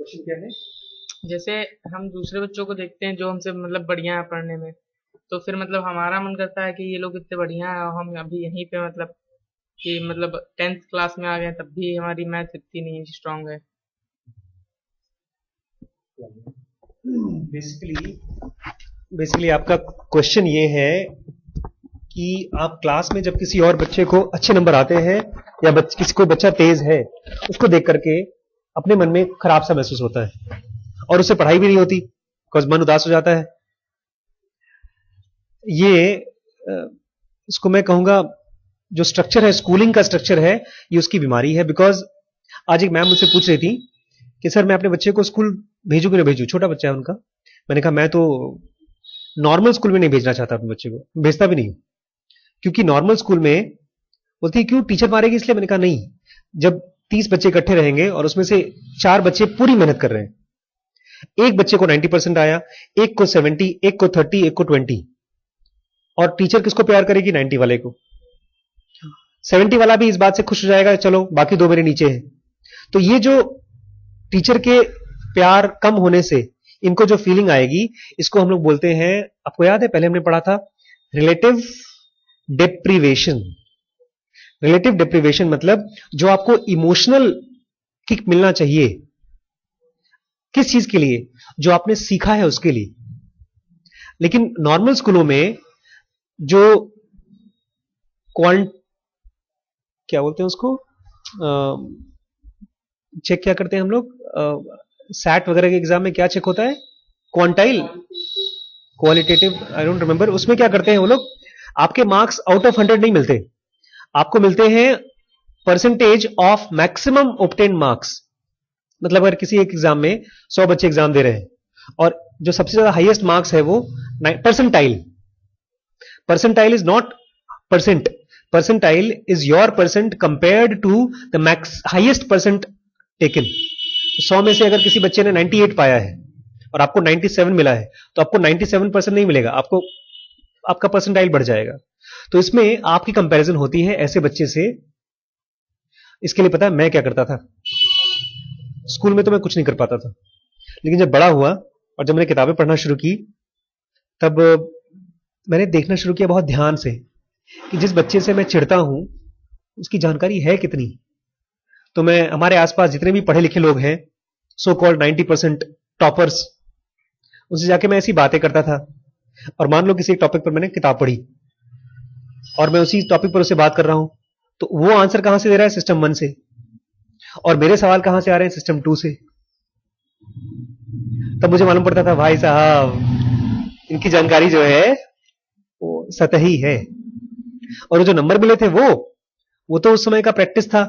Question क्या है? जैसे हम दूसरे बच्चों को देखते हैं जो हमसे मतलब बढ़िया है पढ़ने में, तो फिर मतलब हमारा मन करता है कि ये लोग इतने बढ़िया है और हम अभी यहीं पे मतलब कि मतलब 10th क्लास में आ गए तब भी हमारी मैथ इतनी नहीं स्ट्रांग है। बेसिकली बेसिकली आपका क्वेश्चन ये है कि आप क्लास में जब किसी और बच्चे को अच्छे नंबर आते हैं या किसी कोई बच्चा तेज है, उसको देख करके अपने मन में खराब सा महसूस होता है और उससे पढ़ाई भी नहीं होती, बिकॉज मन उदास हो जाता है। ये इसको मैं कहूंगा, जो स्ट्रक्चर है, स्कूलिंग का स्ट्रक्चर है, ये उसकी बीमारी है। बिकॉज आज एक मैम मुझसे पूछ रही थी कि सर मैं अपने बच्चे को स्कूल भेजू कि नहीं भेजू, छोटा बच्चा है उनका। मैंने कहा मैं तो नॉर्मल स्कूल में नहीं भेजना चाहता अपने बच्चे को, भेजता भी नहीं, क्योंकि नॉर्मल स्कूल में बोलती है क्यों टीचर मारेगी इसलिए। मैंने कहा नहीं, जब 30 बच्चे इकट्ठे रहेंगे और उसमें से 4 बच्चे पूरी मेहनत कर रहे हैं, एक बच्चे को 90% आया, एक को 70, एक को 30, एक को 20, और टीचर किसको प्यार करेगी? 90 वाले को। 70 वाला भी इस बात से खुश हो जाएगा चलो बाकी दो मेरे नीचे है। तो ये जो टीचर के प्यार कम होने से इनको जो फीलिंग आएगी, इसको हम लोग बोलते हैं, आपको याद है पहले हमने पढ़ा था, रिलेटिव डेप्रीवेशन। रिलेटिव डेप्रीवेशन मतलब जो आपको इमोशनल किक मिलना चाहिए, किस चीज के लिए? जो आपने सीखा है उसके लिए। लेकिन नॉर्मल स्कूलों में जो क्वांट क्या बोलते हैं उसको, चेक क्या करते हैं हम लोग, सैट वगैरह के एग्जाम में क्या चेक होता है? Quantile, qualitative, I don't remember. उसमें क्या करते हैं वो लोग, आपके मार्क्स आउट ऑफ 100 नहीं मिलते, आपको मिलते हैं percentage of maximum obtain marks. मतलब अगर किसी एक एग्जाम में 100 बच्चे एग्जाम दे रहे हैं और जो सबसे ज्यादा हाईएस्ट मार्क्स है वो percentile. Percentile is not percent, percentile is your percent compared to the max highest percent taken. 100 में से अगर किसी बच्चे ने 98 पाया है और आपको 97 मिला है, तो आपको 97% नहीं मिलेगा, आपको आपका परसेंटाइल बढ़ जाएगा। तो इसमें आपकी कंपैरिजन होती है ऐसे बच्चे से। इसके लिए पता है मैं क्या करता था? स्कूल में तो मैं कुछ नहीं कर पाता था, लेकिन जब बड़ा हुआ और जब मैंने किताबें पढ़ना शुरू की, तब मैंने देखना शुरू किया बहुत ध्यान से कि जिस बच्चे से मैं चिढ़ता हूं उसकी जानकारी है कितनी। तो मैं हमारे आसपास जितने भी पढ़े लिखे लोग हैं, सो कॉल्ड 90% टॉपर्स, उनसे जाके मैं ऐसी बातें करता था। और मान लो किसी एक टॉपिक पर मैंने किताब पढ़ी और मैं उसी टॉपिक पर उससे बात कर रहा हूं, तो वो आंसर कहां से दे रहा है? सिस्टम 1 से। और मेरे सवाल कहां से आ रहे हैं? सिस्टम 2 से। तब मुझे मालूम पड़ता था भाई साहब इनकी जानकारी जो है वो सतही है। और जो नंबर मिले थे वो तो उस समय का प्रैक्टिस था।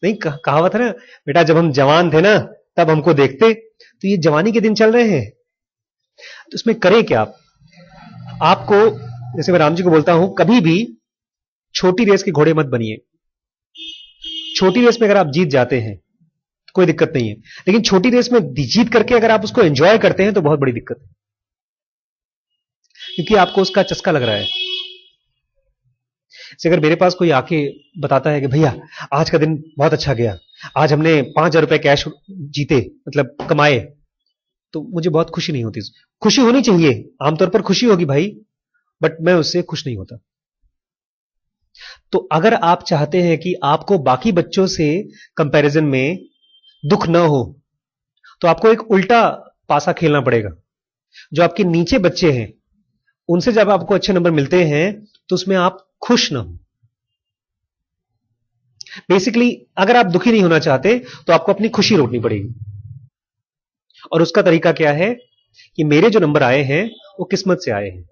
नहीं, कहावत है ना, बेटा जब हम जवान थे ना तब हमको देखते। तो ये जवानी के दिन चल रहे हैं, तो इसमें करें क्या आप? आपको, जैसे मैं राम जी को बोलता हूं, कभी भी छोटी रेस के घोड़े मत बनिए। छोटी रेस में अगर आप जीत जाते हैं तो कोई दिक्कत नहीं है, लेकिन छोटी रेस में जीत करके अगर आप उसको एंजॉय करते हैं तो बहुत बड़ी दिक्कत है, क्योंकि आपको उसका चस्का लग रहा है। जैसे अगर मेरे पास कोई आके बताता है कि भैया आज का दिन बहुत अच्छा गया, आज हमने 5,000 रुपए कैश जीते, मतलब कमाए, तो मुझे बहुत खुशी नहीं होती। खुशी होनी चाहिए, आमतौर पर खुशी होगी भाई, बट मैं उससे खुश नहीं होता। तो अगर आप चाहते हैं कि आपको बाकी बच्चों से कंपैरिजन में दुख ना हो, तो आपको एक उल्टा पासा खेलना पड़ेगा। जो आपके नीचे बच्चे हैं उनसे जब आपको अच्छे नंबर मिलते हैं तो उसमें आप खुश ना हो। बेसिकली अगर आप दुखी नहीं होना चाहते तो आपको अपनी खुशी रोकनी पड़ेगी। और उसका तरीका क्या है कि मेरे जो नंबर आए हैं वो किस्मत से आए हैं,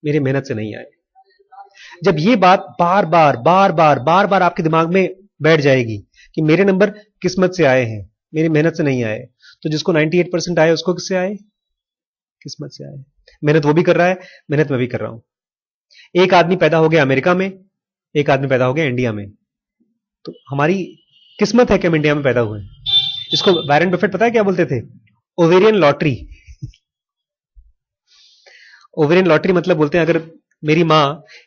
मेरी मेहनत से नहीं आए। जब ये बात बार बार बार बार बार बार आपके दिमाग में बैठ जाएगी कि मेरे नंबर किस्मत से आए हैं, मेरी मेहनत से नहीं आए, तो जिसको 98% आए उसको किससे आए? किस्मत से आए। मेहनत वो भी कर रहा है, मेहनत मैं भी कर रहा हूं। एक आदमी पैदा हो गया अमेरिका में, एक आदमी पैदा हो गया इंडिया में। तो हमारी किस्मत है कि हम इंडिया में पैदा हुए। इसको वॉरेन बफेट पता है क्या बोलते थे? Ovarian lottery. ओवेरियन लॉटरी मतलब बोलते हैं, अगर मेरी मां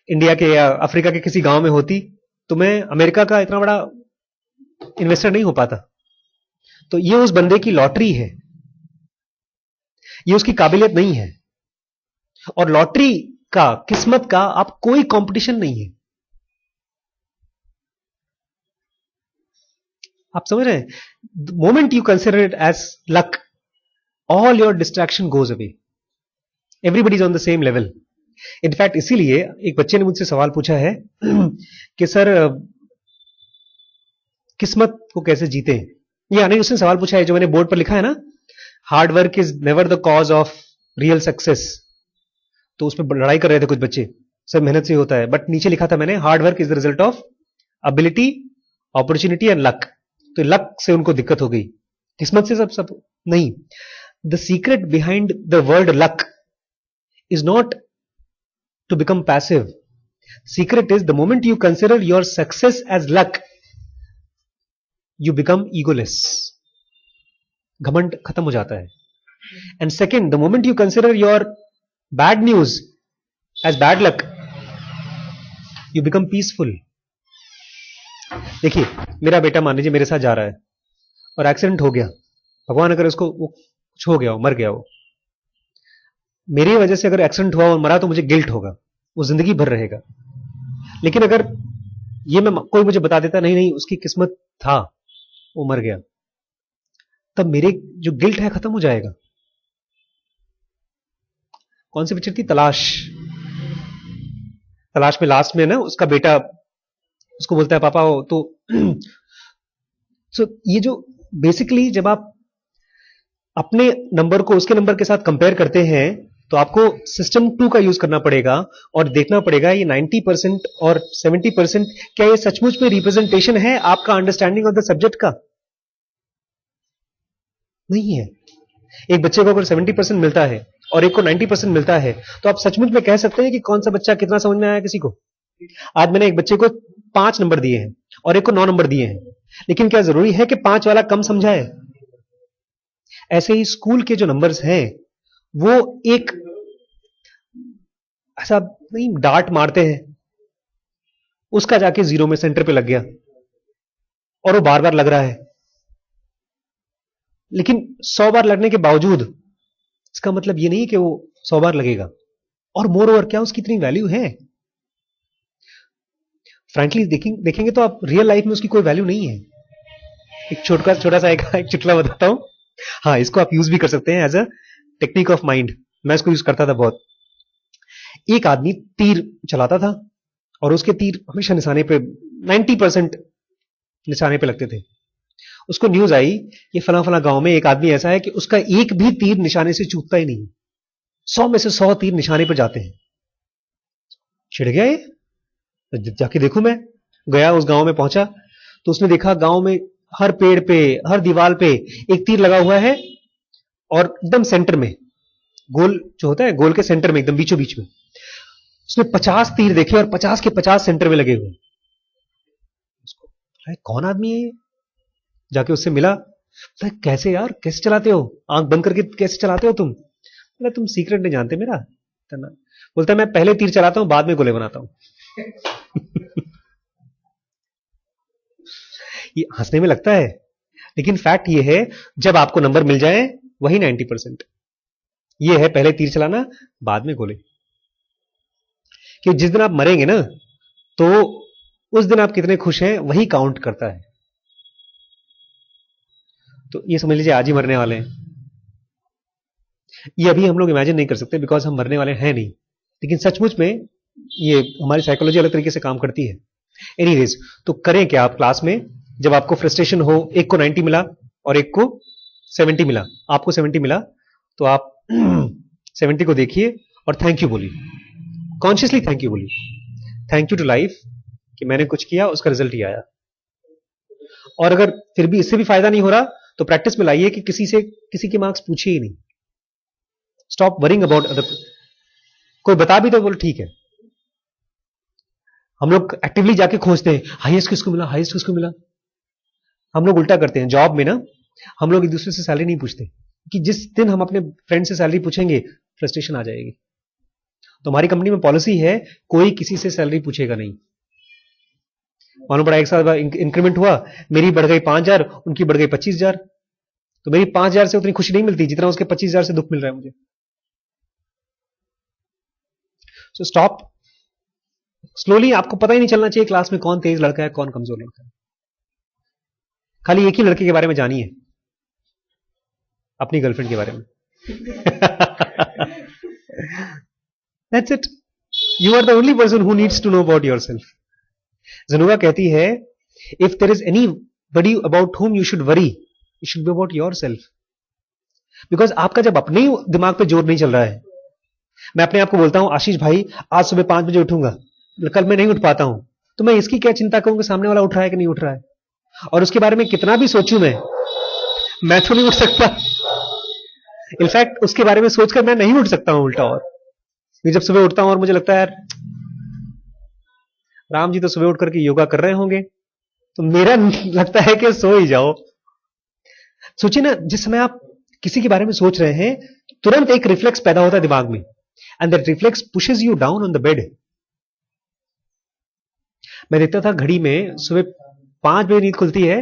इंडिया के या अफ्रीका के किसी गांव में होती तो मैं अमेरिका का इतना बड़ा इन्वेस्टर नहीं हो पाता। तो ये उस बंदे की लॉटरी है, ये उसकी काबिलियत नहीं है। और लॉटरी का, किस्मत का आप कोई कंपटीशन नहीं है। आप समझ रहे हैं? The moment you consider it as luck, all your distraction goes away, everybody is on the same level. In fact इसीलिए एक बच्चे ने मुझसे सवाल पूछा है कि सर किस्मत को कैसे जीते। ये यानी उसने सवाल पूछा है जो मैंने बोर्ड पर लिखा है ना, hard work is never the cause of real success. तो उसमें लड़ाई कर रहे थे कुछ बच्चे, सब मेहनत से होता है, बट नीचे लिखा था मैंने hard work is the result of ability, opportunity and luck. तो लक से उनको दिक्कत हो गई, किस्मत से सब नहीं। The secret behind the word luck is not to become passive. Secret is the moment you consider your success as luck, you become egoless, घमंड खत्म हो जाता है। And second, the moment you consider your bad news as bad luck, you become peaceful. देखिए, मेरा बेटा मान लीजिए मेरे साथ जा रहा है और एक्सीडेंट हो गया, भगवान अगर उसको कुछ हो गया हो, मर गया हो, मेरी वजह से अगर एक्सीडेंट हुआ और मरा तो मुझे गिल्ट होगा, वो जिंदगी भर रहेगा। लेकिन अगर ये मैं कोई मुझे बता देता नहीं नहीं उसकी किस्मत था, वो मर गया, तब मेरे जो गिल्ट है खत्म हो जाएगा। कौन सी पिक्चर थी, तलाश। तलाश में लास्ट में ना उसका बेटा उसको बोलता है पापा वो तो so, ये जो बेसिकली जब आप अपने नंबर को उसके नंबर के साथ कंपेयर करते हैं तो आपको सिस्टम 2 का यूज करना पड़ेगा और देखना पड़ेगा ये 90% और 70% क्या ये सचमुच में रिप्रेजेंटेशन है आपका अंडरस्टैंडिंग ऑफ द सब्जेक्ट का? नहीं है। एक बच्चे को अगर 70% मिलता है और एक को 90% मिलता है तो आप सचमुच में कह सकते हैं कि कौन सा बच्चा कितना समझ में आया किसी को? आज मैंने एक बच्चे को 5 नंबर दिए हैं और एक को 9 नंबर दिए हैं, लेकिन क्या जरूरी है कि 5 वाला कम समझा है? ऐसे ही स्कूल के जो नंबर्स हैं वो एक ऐसा नहीं डांट मारते हैं, उसका जाके 0 में सेंटर पे लग गया और वो बार बार लग रहा है, लेकिन 100 बार लगने के बावजूद इसका मतलब ये नहीं कि वो 100 बार लगेगा। और मोर ओवर क्या उसकी इतनी वैल्यू है? फ्रैंकली देखेंगे तो आप रियल लाइफ में उसकी कोई वैल्यू नहीं है। एक छोटा सा एक चुटकुला बताता हूं, हाँ इसको आप यूज भी कर सकते हैं as a technique of mind, मैं इसको यूज करता था बहुत। एक आदमी तीर चलाता था और उसके तीर हमेशा निशाने पे 90% निशाने पे लगते थे। उसको न्यूज आई कि फला फला गांव में एक आदमी ऐसा है कि उसका एक भी तीर निशाने से चूकता ही नहीं, 100 में से 100 तीर निशाने पे जाते हैं। छिड़ गया ये, जाके देखूं। मैं गया उस गांव में, पहुंचा तो उसने देखा गांव में हर पेड़ पे हर दीवार पे एक तीर लगा हुआ है और एकदम सेंटर में, गोल जो होता है गोल के सेंटर में एकदम बीचों बीच में उसने 50 तीर देखे और 50 के 50 सेंटर में लगे हुए। उसको कौन आदमी है? जाके उससे मिला, कैसे यार कैसे चलाते हो, आंख बंद करके कैसे चलाते हो तुम? तुम सीक्रेट नहीं जानते मेरा। बोलता है मैं पहले तीर चलाता हूं बाद में गोले बनाता हूं। ये हंसने में लगता है लेकिन फैक्ट ये है जब आपको नंबर मिल जाए वही 90%। ये है पहले तीर चलाना बाद में गोले। कि जिस दिन आप मरेंगे ना तो उस दिन आप कितने खुश हैं वही काउंट करता है। तो ये समझ लीजिए आज ही मरने वाले हैं। ये अभी हम लोग इमेजिन नहीं कर सकते बिकॉज हम मरने वाले हैं नहीं, लेकिन सचमुच में ये हमारी साइकोलॉजी अलग तरीके से काम करती है। एनीवेज, तो करें क्या आप क्लास में जब आपको फ्रस्ट्रेशन हो, एक को 90 मिला और एक को 70 मिला, आपको 70 मिला तो आप 70 को देखिए और थैंक यू बोलिए, कॉन्शियसली थैंक यू बोलिए, थैंक यू टू लाइफ कि मैंने कुछ किया उसका रिजल्ट ही आया। और अगर फिर भी इससे भी फायदा नहीं हो रहा तो प्रैक्टिस में लाइए कि किसी के मार्क्स पूछिए ही नहीं। Stop worrying about other. कोई बता भी तो बोल ठीक है। हम लोग एक्टिवली जाके खोजते हैं हाईएस्ट किसको मिला, हाईएस्ट किसको मिला। हम लोग उल्टा करते हैं। जॉब में ना हम लोग एक दूसरे से सैलरी नहीं पूछते कि जिस दिन हम अपने फ्रेंड से सैलरी पूछेंगे फ्रस्ट्रेशन आ जाएगी। तो हमारी कंपनी में पॉलिसी है कोई किसी से सैलरी पूछेगा नहीं। मालूम पड़ा एक साल बाद इंक्रीमेंट हुआ, मेरी बढ़ गई 5,000, उनकी बढ़ गई 25,000। तो मेरी 5,000 से उतनी खुशी नहीं मिलती जितना उसके 25,000 से दुख मिल रहा है मुझे। So stop. स्लोली आपको पता ही नहीं चलना चाहिए क्लास में कौन तेज लड़का है कौन कमजोर लड़का है। खाली एक ही लड़के के बारे में जानिए, अपनी गर्लफ्रेंड के बारे में। That's it. You are the only person who needs to know about yourself. Zanuga कहती है, if there is anybody about whom you should worry, it should be about yourself. Because आपका जब अपने ही दिमाग पे जोर नहीं चल रहा है, मैं अपने आप को बोलता हूं आशीष भाई आज सुबह 5 बजे उठूंगा, कल मैं नहीं उठ पाता हूं, तो मैं इसकी क्या चिंता करूं कि सामने वाला उठ रहा है कि नहीं उठ रहा है, और उसके बारे में कितना भी सोचूं मैं तो नहीं उठ सकता। इनफैक्ट उसके बारे में सोचकर मैं नहीं उठ सकता हूं उल्टा। और जब सुबह उठता हूं और मुझे लगता है यार राम जी तो सुबह उठ करके योगा कर रहे होंगे, तो मेरा लगता है कि सो ही जाओ। सोचिए ना, जिस समय आप किसी के बारे में सोच रहे हैं तुरंत एक रिफ्लेक्स पैदा होता है दिमाग में, and that reflex pushes you down on the bed. मैं देखता था घड़ी में सुबह 5 बजे नींद खुलती है,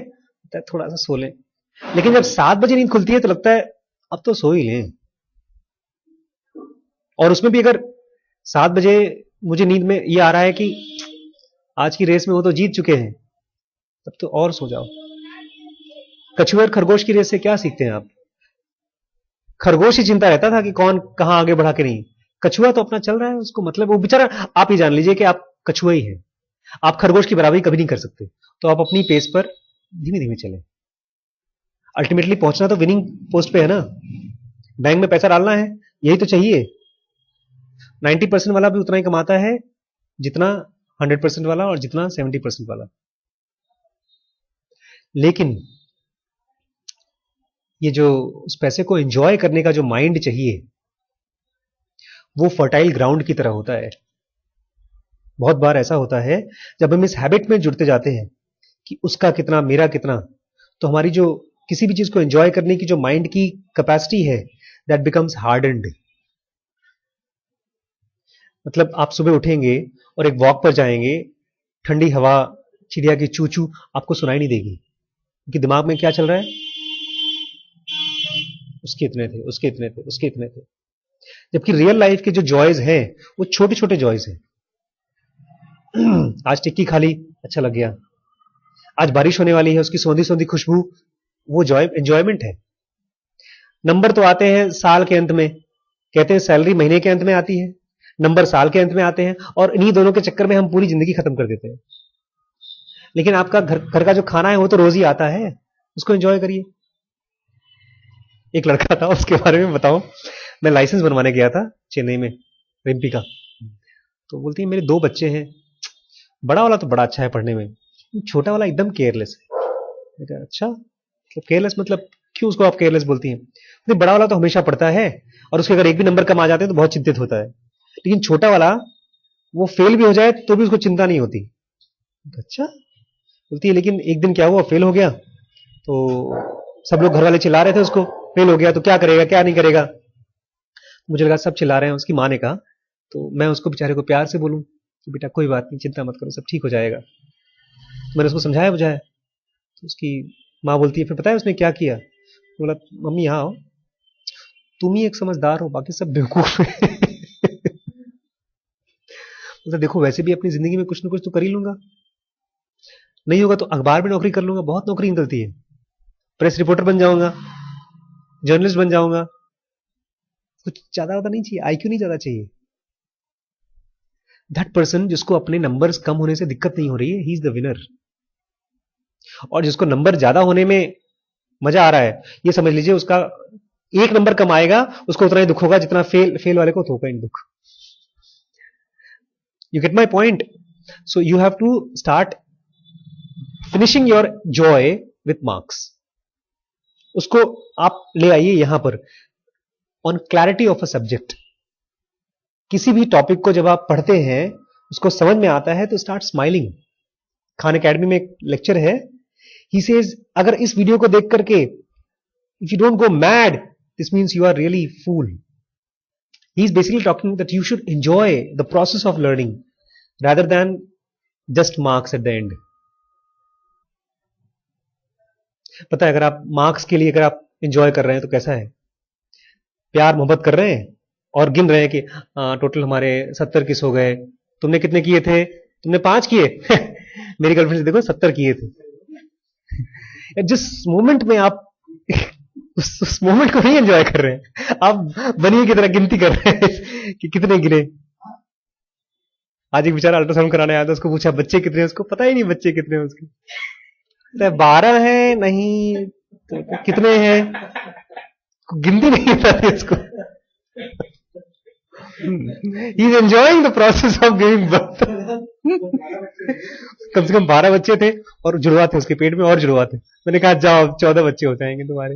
थोड़ा सा सो लें, लेकिन जब 7 बजे नींद खुलती है तो लगता है अब तो सो ही लें। और उसमें भी अगर 7 बजे मुझे नींद में ये आ रहा है कि आज की रेस में वो तो जीत चुके हैं, तब तो और सो जाओ। कछुए और खरगोश की रेस से क्या सीखते हैं आप? खरगोश ही चिंता रहता था कि कौन कहां आगे बढ़ा के नहीं, कछुआ तो अपना चल रहा है, उसको मतलब वो बेचारा, आप ही जान लीजिए कि आप कछुआ ही हैं, आप खरगोश की बराबरी कभी नहीं कर सकते, तो आप अपनी पेस पर धीमे धीमे चले। अल्टीमेटली पहुंचना तो विनिंग पोस्ट पे है ना, बैंक में पैसा डालना है, यही तो चाहिए। 90% वाला भी उतना ही कमाता है जितना 100% वाला और जितना 70% वाला। लेकिन ये जो उस पैसे को एंजॉय करने का जो माइंड चाहिए, वो फर्टाइल ग्राउंड की तरह होता है। बहुत बार ऐसा होता है जब हम इस हैबिट में जुड़ते जाते हैं कि उसका कितना मेरा कितना, तो हमारी जो किसी भी चीज को एंजॉय करने की जो माइंड की कैपेसिटी है, दैट बिकम्स हार्डन्ड। मतलब आप सुबह उठेंगे और एक वॉक पर जाएंगे, ठंडी हवा, चिड़िया की चू चू आपको सुनाई नहीं देगी, क्योंकि दिमाग में क्या चल रहा है, उसके इतने थे, उसके इतने थे, उसके इतने थे। जबकि रियल लाइफ के जो जॉयज हैं वो छोटे छोटे जॉयज हैं। आज टिक्की खा ली, अच्छा लग गया, आज बारिश होने वाली है, उसकी सौंधी सौंधी खुशबू, वो जॉय एंजॉयमेंट है। नंबर तो आते हैं साल के अंत में, कहते हैं सैलरी महीने के अंत में आती है, नंबर साल के अंत में आते हैं, और इन्हीं दोनों के चक्कर में हम पूरी जिंदगी खत्म कर देते हैं। लेकिन आपका घर का जो खाना है वो तो रोज ही आता है, उसको एंजॉय करिए। एक लड़का था, उसके बारे में बताओ, मैं लाइसेंस बनवाने गया था चेन्नई में, रिम्पी का, तो बोलती है मेरे 2 बच्चे हैं, बड़ा वाला तो बड़ा अच्छा है पढ़ने में, छोटा वाला एकदम केयरलेस है। अच्छा, केयरलेस मतलब क्यों उसको आप केयरलेस बोलती हैं? नहीं, बड़ा वाला तो हमेशा पढ़ता है और उसके अगर एक भी नंबर कम आ जाते हैं तो बहुत चिंतित होता है, लेकिन छोटा वाला वो फेल भी हो जाए तो भी उसको चिंता नहीं होती। अच्छा, बोलती है लेकिन एक दिन क्या हुआ, फेल हो गया, तो सब लोग घर वाले चिल्ला रहे थे उसको, फेल हो गया तो क्या करेगा क्या नहीं करेगा। मुझे लगा सब चिल्ला रहे हैं, उसकी माँ ने कहा, तो मैं उसको बेचारे को प्यार से बोलूं कि बेटा कोई बात नहीं, चिंता मत करो, सब ठीक हो जाएगा। मैंने उसको समझाया बुझाया, तो उसकी माँ बोलती है, फिर पता है उसने क्या किया? बोला मम्मी यहाँ आओ, तुम ही एक समझदार हो, बाकी सब बेवकूफ है। मतलब देखो, वैसे भी अपनी जिंदगी में कुछ ना कुछ तो कर ही लूंगा, नहीं होगा तो अखबार में नौकरी कर लूंगा, बहुत नौकरी निकलती है, प्रेस रिपोर्टर बन जाऊंगा, जर्नलिस्ट बन जाऊंगा, कुछ ज्यादा नहीं चाहिए, आईक्यू नहीं ज्यादा चाहिए। दैट पर्सन जिसको अपने नंबर्स कम होने से दिक्कत नहीं हो रही है, ही इज द विनर। और जिसको नंबर ज्यादा होने में मजा आ रहा है, ये समझ लीजिए उसका 1 नंबर कम आएगा, उसको उतना ही दुख होगा जितना फेल वाले को होगा इन दुख। You get my point? So you have to start finishing your joy with marks. उसको आप ले आइए यहां पर, on clarity of a subject. किसी भी टॉपिक को जब आप पढ़ते हैं, उसको समझ में आता है, तो स्टार्ट स्माइलिंग। खान एकेडमी में एक लेक्चर है, ही सेज अगर इस वीडियो को देख करके if you don't go mad, this means you are really fool. He is basically talking that you should enjoy the process of learning rather than just marks at the end. पता है, अगर आप marks के लिए अगर आप enjoy कर रहे हैं तो कैसा है? प्यार मोहब्बत कर रहे हैं और गिन रहे हैं कि टोटल हमारे 70 किस हो गए, तुमने कितने किए थे? तुमने 5 किए। मेरी गर्लफ्रेंड से देखो 70 किए थे। जिस मोमेंट में आप उस मोमेंट को नहीं एंजॉय कर रहे हैं, आप बनिए की तरह गिनती कर रहे हैं कि कितने गिने। आज एक बेचारा अल्ट्रासाउंड कराने आया था, उसको पूछा बच्चे कितने हैं, उसको पता ही नहीं बच्चे कितने हैं उसके। 12 है नहीं तो कितने हैं, गिनती नहीं होता उसको। He is enjoying the process of giving birth. कम से कम 12 बच्चे थे और जुड़वा थे उसके पेट में, और जुड़वा थे। मैंने कहा जाओ 14 बच्चे हो जाएंगे तुम्हारे।